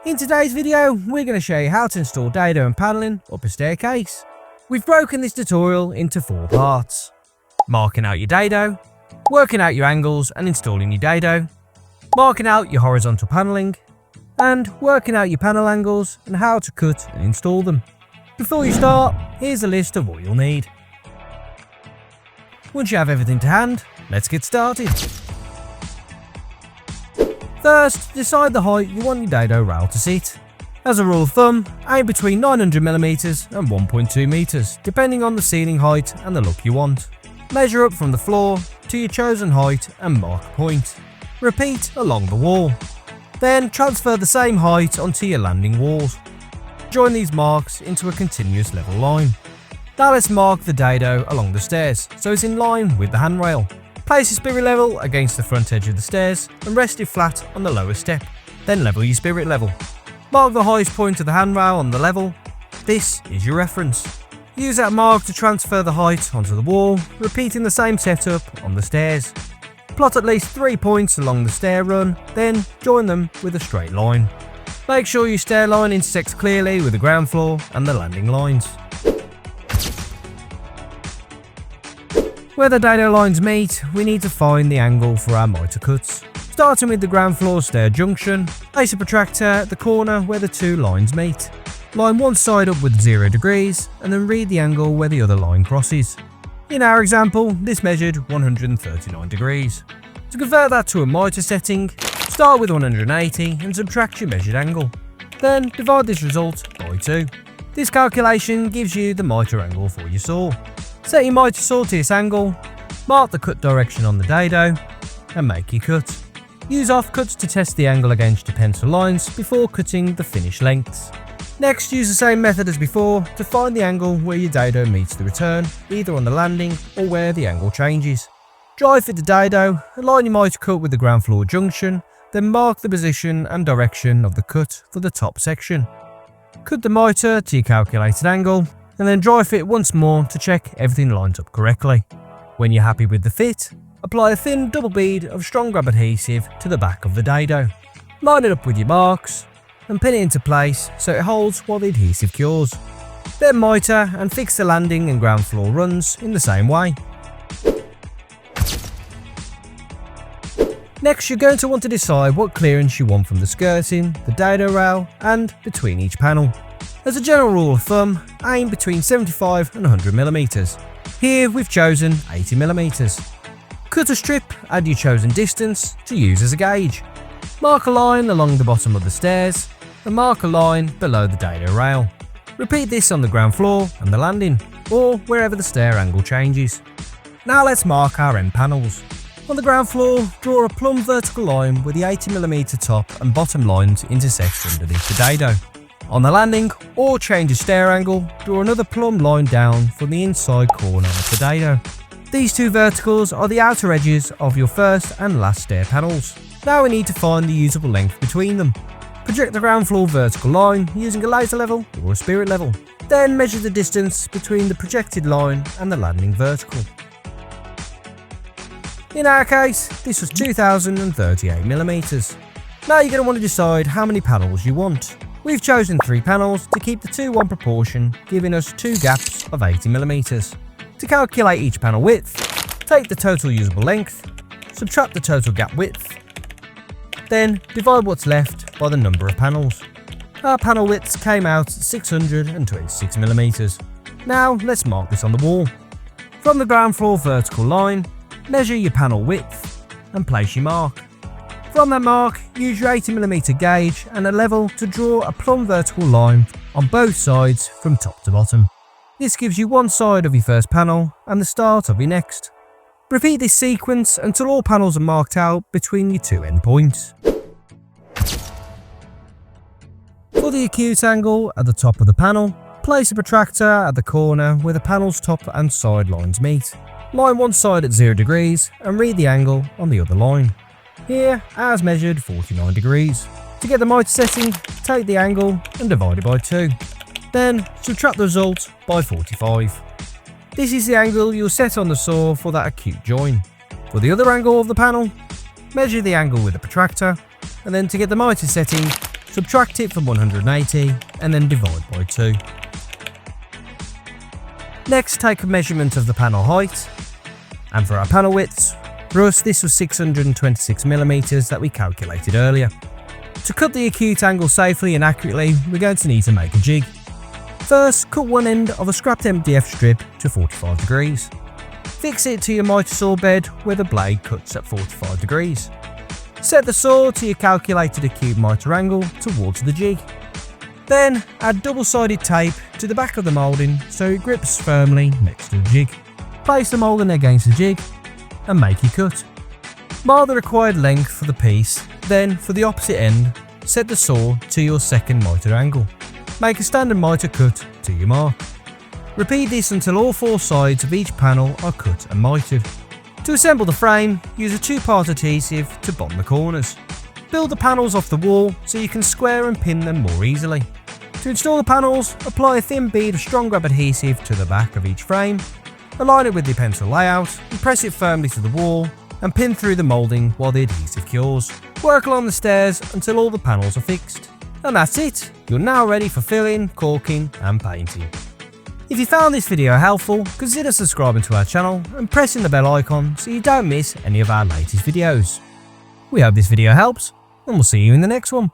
In today's video, we're going to show you how to install dado and panelling up a staircase. We've broken this tutorial into 4 parts: marking out your dado, working out your angles and installing your dado, marking out your horizontal panelling, and working out your panel angles and how to cut and install them. Before you start, here's a list of what you'll need. Once you have everything to hand, let's get started. First, decide the height you want your dado rail to sit. As a rule of thumb, aim between 900mm and 1.2 meters, depending on the ceiling height and the look you want. Measure up from the floor to your chosen height and mark a point. Repeat along the wall. Then transfer the same height onto your landing walls. Join these marks into a continuous level line. Now let's mark the dado along the stairs so it's in line with the handrail. Place your spirit level against the front edge of the stairs and rest it flat on the lower step. Then level your spirit level. Mark the highest point of the handrail on the level. This is your reference. Use that mark to transfer the height onto the wall, repeating the same setup on the stairs. Plot at least 3 points along the stair run, then join them with a straight line. Make sure your stair line intersects clearly with the ground floor and the landing lines. Where the dado lines meet, we need to find the angle for our mitre cuts. Starting with the ground floor stair junction, place a protractor at the corner where the 2 lines meet. Line one side up with 0 degrees and then read the angle where the other line crosses. In our example, this measured 139 degrees. To convert that to a mitre setting, start with 180 and subtract your measured angle. Then divide this result by 2. This calculation gives you the mitre angle for your saw. Set your mitre saw to this angle, mark the cut direction on the dado, and make your cut. Use offcuts to test the angle against your pencil lines before cutting the finished lengths. Next, use the same method as before to find the angle where your dado meets the return, either on the landing or where the angle changes. Dry fit the dado, align your mitre cut with the ground floor junction, then mark the position and direction of the cut for the top section. Cut the mitre to your calculated angle, and then dry fit once more to check everything lines up correctly. When you're happy with the fit, apply a thin double bead of strong grab adhesive to the back of the dado. Line it up with your marks and pin it into place so it holds while the adhesive cures. Then mitre and fix the landing and ground floor runs in the same way. Next, you're going to want to decide what clearance you want from the skirting, the dado rail and between each panel. As a general rule of thumb, aim between 75 and 100mm. Here we've chosen 80mm. Cut a strip, add your chosen distance to use as a gauge. Mark a line along the bottom of the stairs and mark a line below the dado rail. Repeat this on the ground floor and the landing, or wherever the stair angle changes. Now let's mark our end panels. On the ground floor, draw a plumb vertical line where the 80mm top and bottom lines intersect underneath the dado. On the landing, or change your stair angle, draw another plumb line down from the inside corner of the dado. These 2 verticals are the outer edges of your first and last stair panels. Now we need to find the usable length between them. Project the ground floor vertical line using a laser level or a spirit level. Then measure the distance between the projected line and the landing vertical. In our case, this was 2038mm. Now you're going to want to decide how many panels you want. We've chosen 3 panels to keep the 2:1 proportion, giving us 2 gaps of 80mm. To calculate each panel width, take the total usable length, subtract the total gap width, then divide what's left by the number of panels. Our panel widths came out at 626mm. Now let's mark this on the wall. From the ground floor vertical line, measure your panel width and place your mark. From that mark, use your 80mm gauge and a level to draw a plumb vertical line on both sides from top to bottom. This gives you one side of your first panel and the start of your next. Repeat this sequence until all panels are marked out between your 2 endpoints. For the acute angle at the top of the panel, place a protractor at the corner where the panel's top and side lines meet. Line one side at 0 degrees and read the angle on the other line. Here, ours measured 49 degrees. To get the mitre setting, take the angle and divide it by 2. Then subtract the result by 45. This is the angle you'll set on the saw for that acute join. For the other angle of the panel, measure the angle with the protractor, and then to get the mitre setting, subtract it from 180 and then divide by 2. Next, take a measurement of the panel height, and for our panel widths, for us this was 626mm that we calculated earlier. To cut the acute angle safely and accurately, we're going to need to make a jig. First, cut one end of a scrapped MDF strip to 45 degrees. Fix it to your mitre saw bed where the blade cuts at 45 degrees. Set the saw to your calculated acute mitre angle towards the jig. Then add double-sided tape to the back of the moulding so it grips firmly next to the jig. Place the moulding against the jig and make your cut. Mark the required length for the piece, then for the opposite end, set the saw to your second mitre angle. Make a standard mitre cut to your mark. Repeat this until all 4 sides of each panel are cut and mitred. To assemble the frame, use a 2-part adhesive to bond the corners. Build the panels off the wall so you can square and pin them more easily. To install the panels, apply a thin bead of strong grab adhesive to the back of each frame, align it with the pencil layout, and press it firmly to the wall, and pin through the moulding while the adhesive cures. Work along the stairs until all the panels are fixed. And that's it, you're now ready for filling, caulking and painting. If you found this video helpful, consider subscribing to our channel and pressing the bell icon so you don't miss any of our latest videos. We hope this video helps, and we'll see you in the next one.